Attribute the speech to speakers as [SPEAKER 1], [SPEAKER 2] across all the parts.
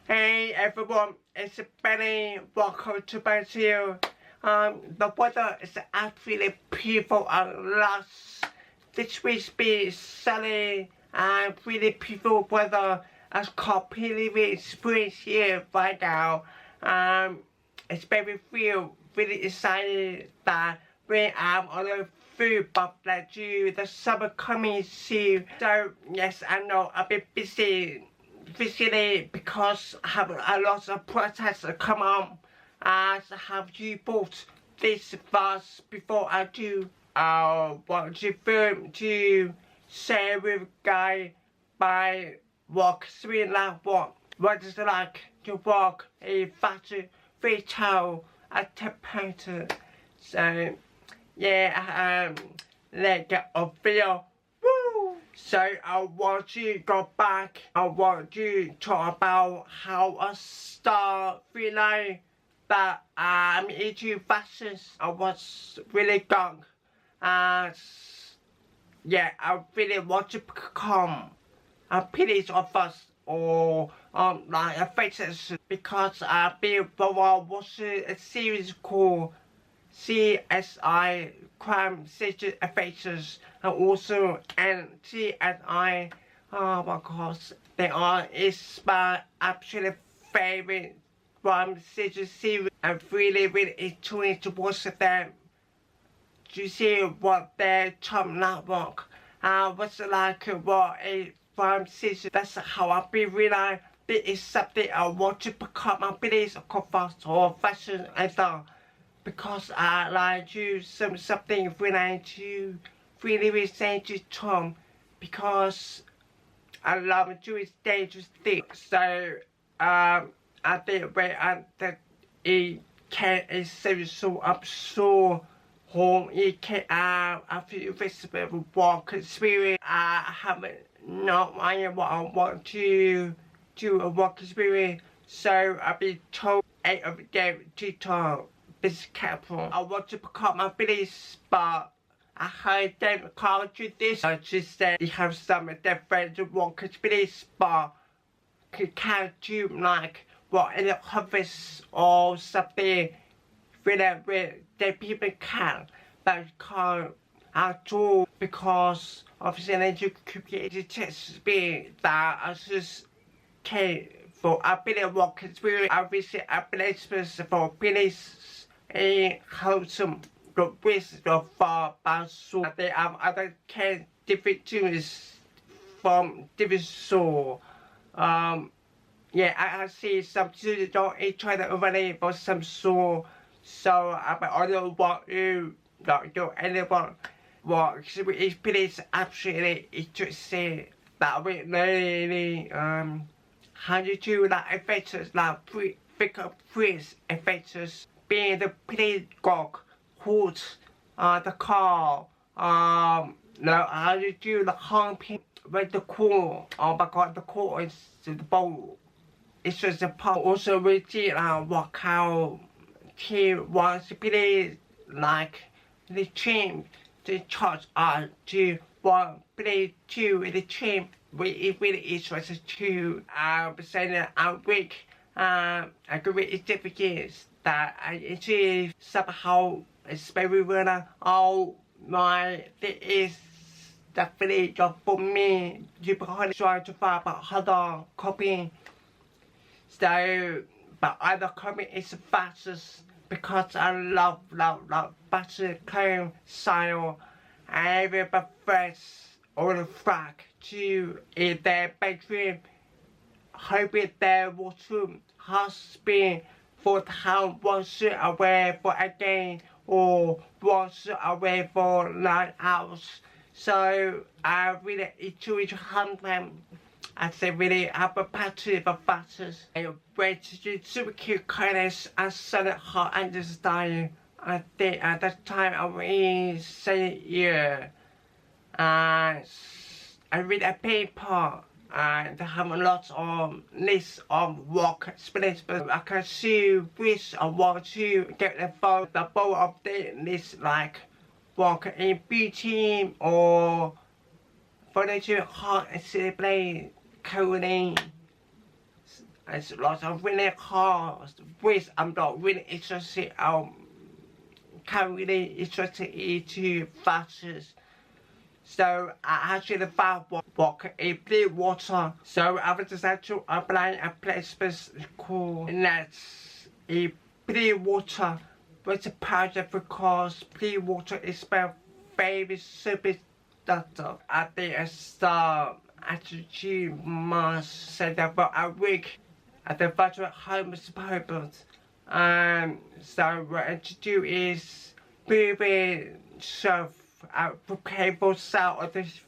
[SPEAKER 1] Hey everyone, it's Benny. Welcome to Brazil. The weather is absolutely beautiful and lush. This week's be sunny and really beautiful weather. As completely spring here right now. It's very feel really excited that we are on the food but that you the summer coming soon. So yes, I know I've been busy recently because I have a lot of protests come on. As have you bought this bus before I do want to film to share with guy by walk through that what is it like to walk a factory retail at temperature. So yeah, let's get a video. Woo! So I want to go back. I want to talk about how I start feeling that I'm into fashions. I was really young. Yeah, I really want to become a police officer or like a faces because I've been watching a series called CSI Crime City Faces and also NCSI. Oh my gosh, they are is my absolute favorite crime city series. I'm really enjoying to watch them. To see what their top network what's it like what a crime city. That's how I be realized this is something I want to become a police officer or fashion either because I like to something related to really say to Tom because I love doing dangerous things. So I think when that it can is so absurd home it can I feel visible walk experience. I haven't no idea what I want to do a walk experience. So I've been told 8 of them to talk this careful. I want to become a police but I heard them call to this. She said they have some different walk experience but can't do like what in the office or something with the people can but can't at all because obviously you create the test being that I just came for a bit of work experience. Obviously a place for police a wholesome with the far basu. They have other can different tunes from different soul. Yeah, I see some students don't try to overlay for some soul. So I don't want you not do anyone what is please absolutely interesting that we really how you do that effects like figure freeze effects being the play gog hood the car no how you do the humping with the core oh my god the core is the bowl. It's just a part also we did walk out he wants to play like the team the charge to one play two in the team it really is was a two percent a week I agree it's difficult that I achieve somehow it's very well all my there is definitely job for me you probably try to find about how copying so but other copying is fastest because I love butter cream style. I will prefer all the flag to in their bedroom. Hoping their washroom has been for time wash away for a day or wash away for 9 hours. So I really enjoy to hunt them. I say really have a party of butters. I wait to do super cute kindness and sell it hot and the style. I think at that time I was say yeah. I read a paper and they have a lot of list of work experience but I can see which I want to get the both of the list like work in beauty or furniture hot display coding There's lots of winning cars, which I'm not really interested. Can't really interested into fashions. So I actually found walk in blue water. So I was decided to apply a placement called Nets in blue water, which is part because blue water is my favorite superstar. I think I start actually must say that for a week at the virtual homeless purpose. So what I do is moving stuff prepare for sale on this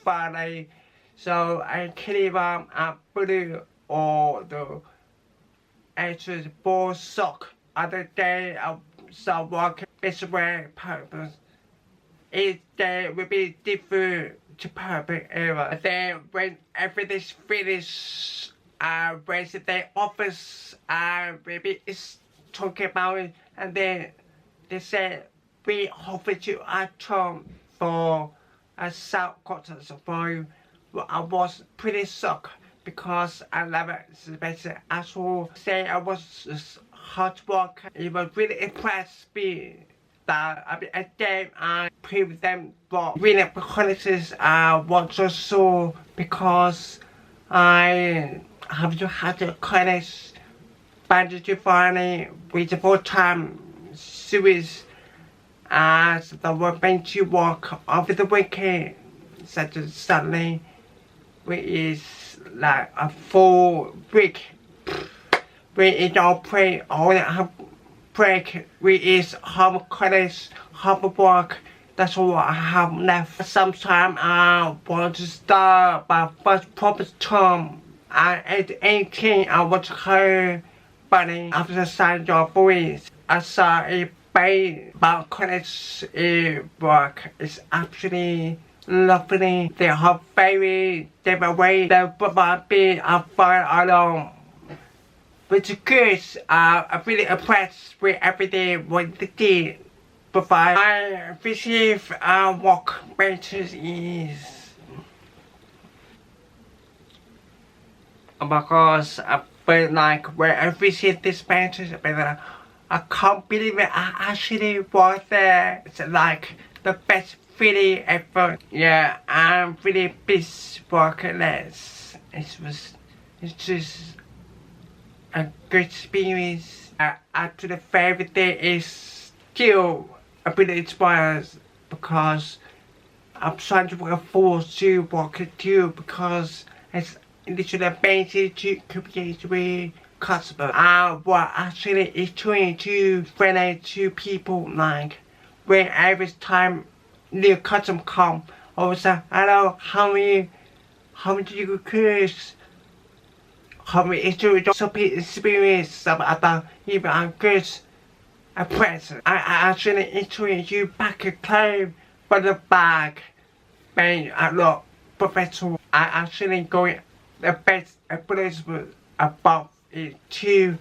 [SPEAKER 1] Friday. So I clean up blue or the extra ball sock. Other day I start working this way purpose. Each day will be different to perfect era. And then when everything's finished, raise the office maybe it's talking about it, and then they said we offered you a term for a subcontract for you. Well, I was pretty shocked because I never expected at all. Say I was hard work. It was really impressed me that I gave and prove them but really because I was just so because I have to have the college budget to find with the full-time series as the work to work over the weekend such as Sunday, which is like a full week. We don't pray all the break, which is half college, half work. That's all I have left. Sometimes I want to start my first proper term. At 18, I want to hire money after signing your boys. I saw a pay about college work. It's actually lovely. They have very different way. They provide me a fire alone. Which is good. I'm really impressed with everything what they did. Provide. I receive work benches is because I feel like when I visit this benches, I can't believe it. I actually was there. It's like the best feeling ever. Yeah, I'm really busy working less. It's just a good experience. Actually, the favorite thing is still a bit inspired because I'm trying to afford to work too because it's literally amazing to communicate with customers. What actually is trying to friendly to people like when every time new customer come, always say hello, how many do you course? How many experience some other even a good a present. I actually introduce you back a claim for the bag. Being a lot professional. I actually going the best placement above it too.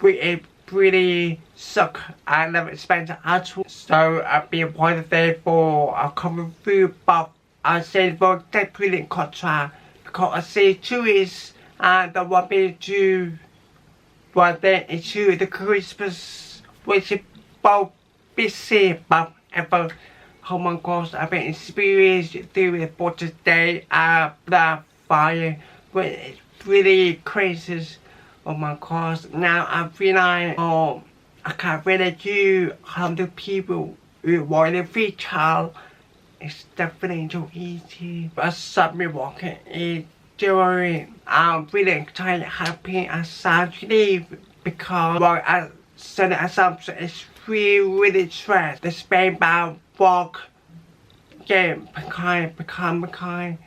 [SPEAKER 1] It really suck. I never spent at all. So I've been wanted there for a common food, but I said for that brilliant contract because I see two is the one being to one day into the Christmas which is both busy but ever. Oh my gosh, I've been experienced through it for today the fire but it's really crazy. Oh my gosh, now I realize I can't really do how the people who want a free child. It's definitely too easy. But suddenly walking is during I'm really excited, happy and sad to leave because what I said assumption is really stressed. The Spain bound walk game become kind.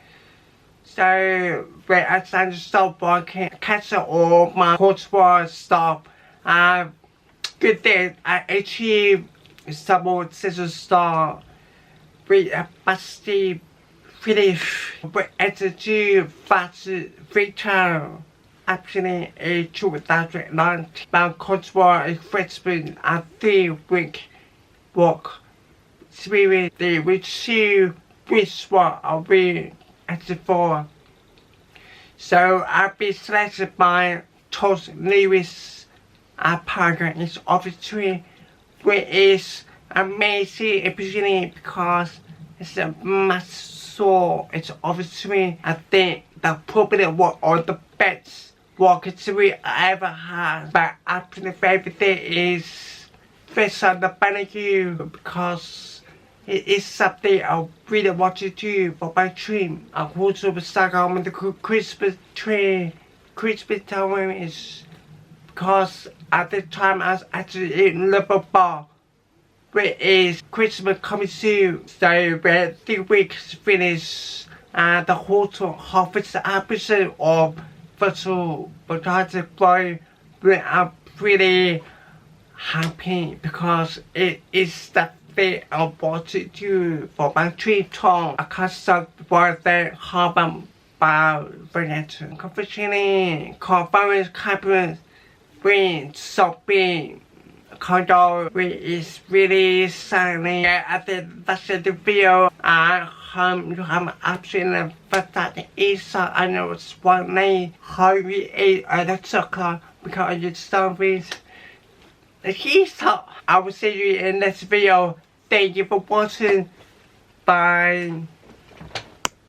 [SPEAKER 1] So when I started to stop walking, cancel all my coursework stop. Good thing I achieved some scissors star with a busty finish with energy fast return. Actually, a 2019 my coursework is freshman and 3-week work. Spirit they receive which what I'll be at the for. So I'll be selected by Charles Lewis program is obviously, which is amazing especially because it's a muscle. It's obviously, I think, the probably one of the best walking series I ever had. But after the favorite thing is Fish on the Barbecue, because it is something I really want to do for my dream. I also was stuck on the Christmas tree. Christmas time is because at the time I was actually in Liverpool, which is Christmas coming soon. So when 3 weeks finish, the whole half episode of Virtual Potato Boy, I'm pretty happy because it is the thing I want to do for my dream time. I can't stop for the Harvard by Veneto. Confidentially, conference campus with shopping condo, which is really sunny. I think that's the video. You have absolutely fantastic Easter. I know it's one day how we ate the chocolate because it's something. I will see you in this video. Thank you for watching. Bye.